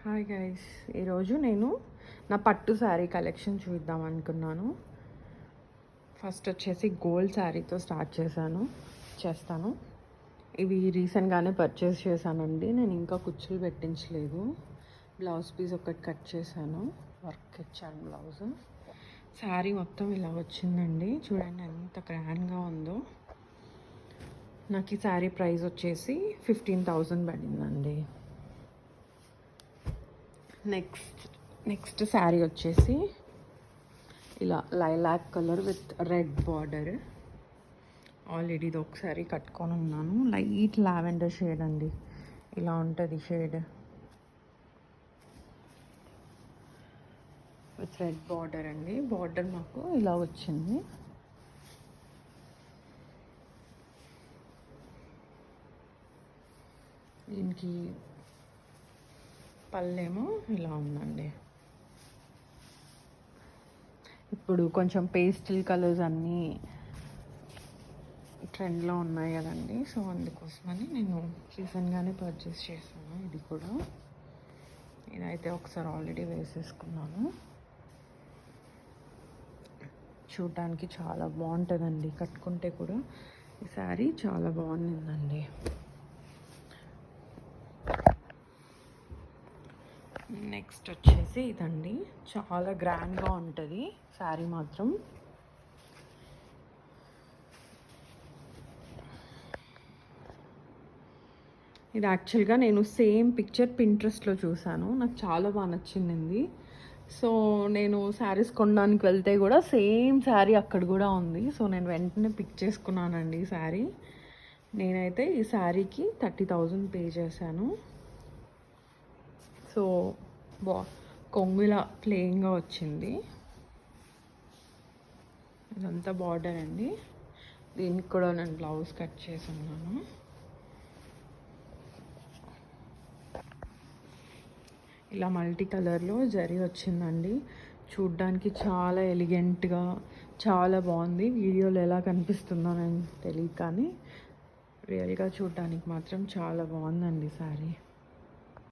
Hi guys, ఈరోజు నేను నా పట్టు శారీ కలెక్షన్ చూద్దాం అనుకున్నాను. ఫస్ట్ వచ్చేసి గోల్డ్ శారీతో స్టార్ట్ చేస్తాను. ఇవి రీసెంట్గానే పర్చేస్ చేశానండి. నేను ఇంకా కుచ్చులు పెట్టించలేదు. బ్లౌజ్ పీస్ ఒకటి కట్ చేశాను, వర్క్ ఇచ్చాను బ్లౌజ్. శారీ మొత్తం ఇలా వచ్చిందండి. చూడండి ఎంత గ్రాండ్గా ఉందో. నాకు ఈ శారీ ప్రైస్ వచ్చేసి 15,000 పడిందండి. నెక్స్ట్ శారీ వచ్చేసి ఇలా lilac colour with red border. Already ఇది ఒకసారి కట్టుకొని ఉన్నాను. లైట్ లావెండర్ షేడ్ అండి, ఇలా ఉంటుంది షేడ్ విత్ రెడ్ బార్డర్ అండి. బార్డర్ మాకు ఇలా వచ్చింది. దీనికి పళ్ళేమో ఇలా ఉందండి. ఇప్పుడు కొంచెం పేస్టల్ కలర్స్ అన్నీ ట్రెండ్లో ఉన్నాయి కదండి, సో అందుకోసమని నేను రీసెంట్గానే పర్చేస్ చేశాను. ఇది కూడా ఇదైతే ఒకసారి ఆల్రెడీ వేసేసుకున్నాను. చూడటానికి చాలా బాగుంటుందండి, కట్టుకుంటే కూడా ఈ శారీ చాలా బాగుందండి. నెక్స్ట్ వచ్చేసి ఇదండి, చాలా గ్రాండ్గా ఉంటుంది శారీ మాత్రం. ఇది యాక్చువల్గా నేను సేమ్ పిక్చర్ పింట్రెస్ట్లో చూశాను, నాకు చాలా బాగా నచ్చింది. సో నేను శారీస్ కొనడానికి వెళ్తే కూడా సేమ్ శారీ అక్కడ కూడా ఉంది. సో నేను వెంటనే పిక్ చేసుకున్నానండి ఈ శారీ. నేనైతే ఈ శారీకి 30,000 పే చేశాను. సో కొంగు ఇలా ప్లెయిన్గా వచ్చింది. ఇదంతా బార్డర్ అండి. దీనికి కూడా నేను బ్లౌజ్ కట్ చేసి ఉన్నాను. ఇలా మల్టీ కలర్లో జరీ వచ్చిందండి. చూడ్డానికి చాలా ఎలిగెంట్గా చాలా బాగుంది. వీడియోలో ఎలా కనిపిస్తుందో నేను తెలియదు, కానీ రియల్గా చూడడానికి మాత్రం చాలా బాగుందండి శారీ.